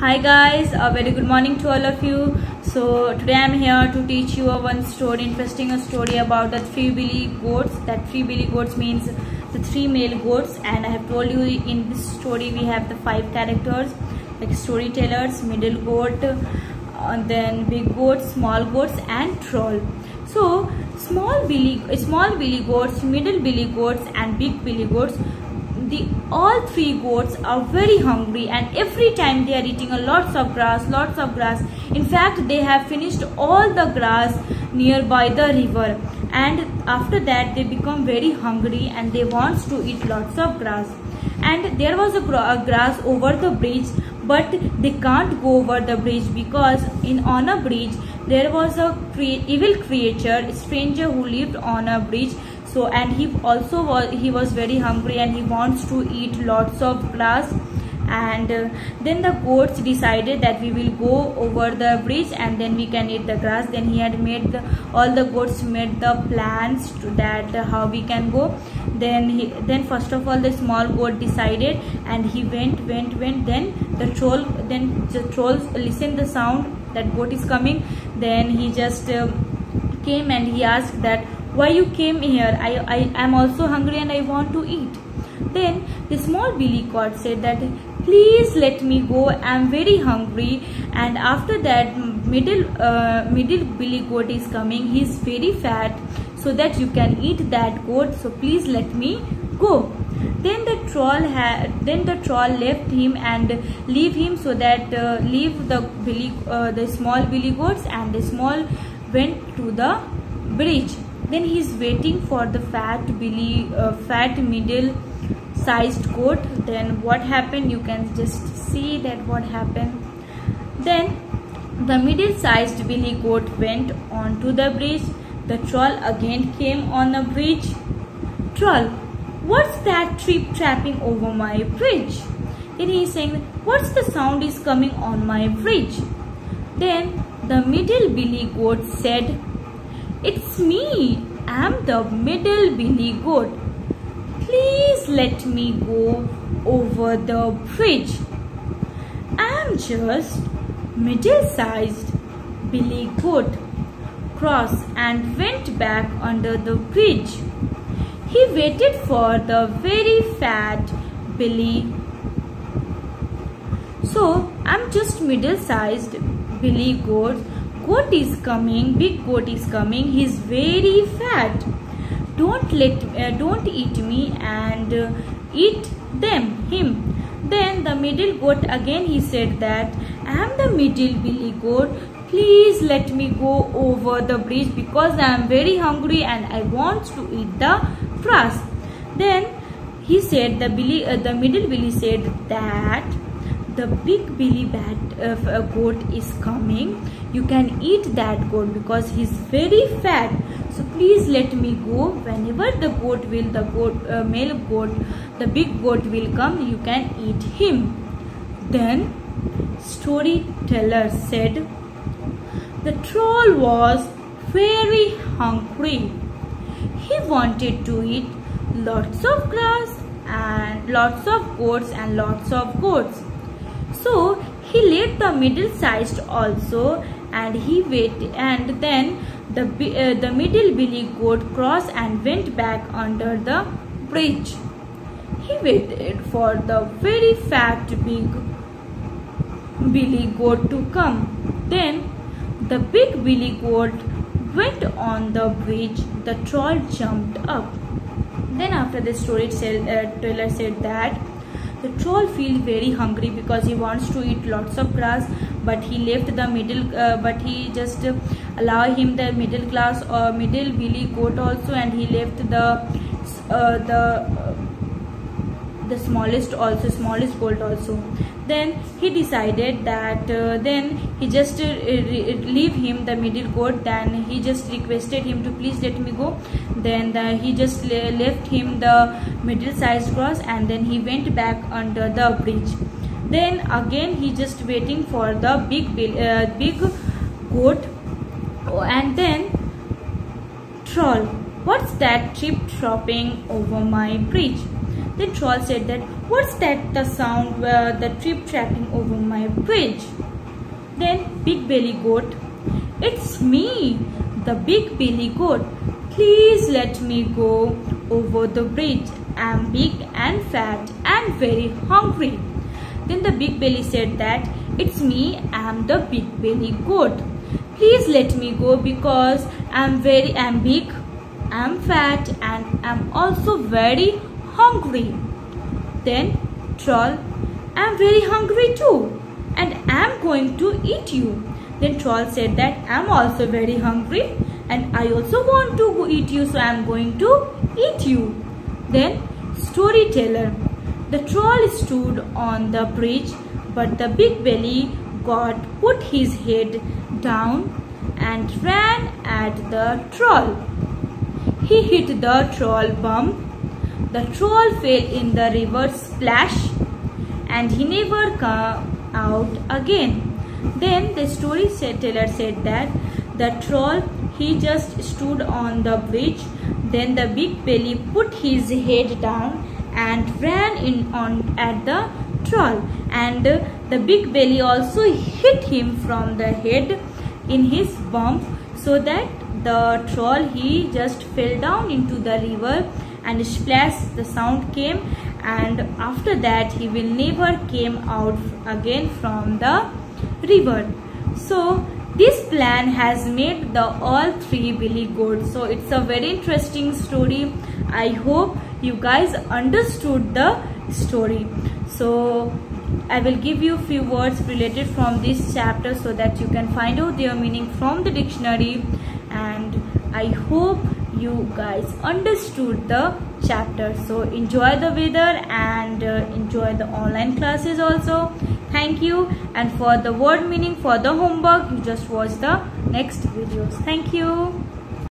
Hi guys, a very good morning to all of you. So today I am here to teach you one story, interesting story about the three billy goats. That three billy goats means the three male goats, and I have told you in this story we have the five characters like storytellers, middle goat, then big goats, small goats, and troll. So small billy goats, middle billy goats, and big billy goats. All three goats are very hungry, and every time they are eating lots of grass. In fact, they have finished all the grass nearby the river, and after that they become very hungry and they want to eat lots of grass. And there was a grass over the bridge, but they can't go over the bridge because on a bridge there was a evil creature, a stranger who lived on a bridge. So, and he was very hungry and he wants to eat lots of grass. And then the goats decided that we will go over the bridge and then we can eat the grass. Then he had made all the goats made the plans to that how we can go. Then first of all the small goat decided and he went. Then the trolls listened the sound that goat is coming. Then he just came and he asked that, why you came here? I am also hungry and I want to eat. Then the small billy goat said that, please let me go, I am very hungry. And after that middle billy goat is coming. He is very fat, so that you can eat that goat, so please let me go. Then the troll left him and leave him, so that leave the small billy goats, and the small went to the bridge. Then he is waiting for the fat middle sized goat. Then what happened, you can just see that what happened. Then the middle sized billy goat went on to the bridge. The troll again came on the bridge. Troll, what's that trip trapping over my bridge? Then he is saying, what's the sound is coming on my bridge? Then the middle billy goat said, it's me, I'm the middle billy goat. Please let me go over the bridge. I'm just middle-sized billy goat. Cross and went back under the bridge. He waited for the very fat billy. So I'm just middle-sized billy goat. Goat is coming, big goat is coming. He is very fat. Don't eat me and eat him. Then the middle goat again he said that, I am the middle billy goat. Please let me go over the bridge because I am very hungry and I want to eat the grass. Then he said the middle billy said that the big billy goat is coming. You can eat that goat because he is very fat. So please let me go. Whenever the male goat, the big goat will come, you can eat him. Then storyteller said, the troll was very hungry. He wanted to eat lots of grass and lots of goats and lots of goats. So he let the middle-sized also, and he waited. And then the middle billy goat crossed and went back under the bridge. He waited for the very fat big billy goat to come. Then the big billy goat went on the bridge. The troll jumped up. Then after the storyteller said that the troll feels very hungry because he wants to eat lots of grass, but he left the but he just allow him the middle class or middle billy goat also, and he left the smallest goat also. Then he decided that then he just leave him the middle goat. Then he just requested him to please let me go. Then he just left him the middle-sized grass, and then he went back under the bridge. Then again he just waiting for the big goat. And then troll, what's that trip dropping over my bridge? Then troll said that, what's that the sound the trip trapping over my bridge? Then big belly goat, it's me, the big belly goat. Please let me go over the bridge. I'm big and fat and very hungry. Then the big belly said that, it's me, I'm the big belly goat. Please let me go because I'm big, I'm fat and I'm also very hungry. Then troll, I'm very hungry too and I'm going to eat you. Then troll said that, I'm also very hungry and I also want to eat you, so I'm going to eat you. Then storyteller, the troll stood on the bridge, but the big belly goat put his head down and ran at the troll. He hit the troll bump. The troll fell in the river splash and he never came out again. Then the storyteller said that the troll, he just stood on the bridge. Then the big belly put his head down and ran at the troll, and the big belly also hit him from the head in his bump, so that the troll, he just fell down into the river and splash the sound came, and after that he will never came out again from the river. So this plan has made the all three billy goats. So it's a very interesting story. I hope you guys understood the story. So I will give you few words related from this chapter so that you can find out their meaning from the dictionary, and I hope you guys understood the chapter. So enjoy the weather and enjoy the online classes also. Thank you, and for the word meaning for the homework, you just watch the next videos. Thank you.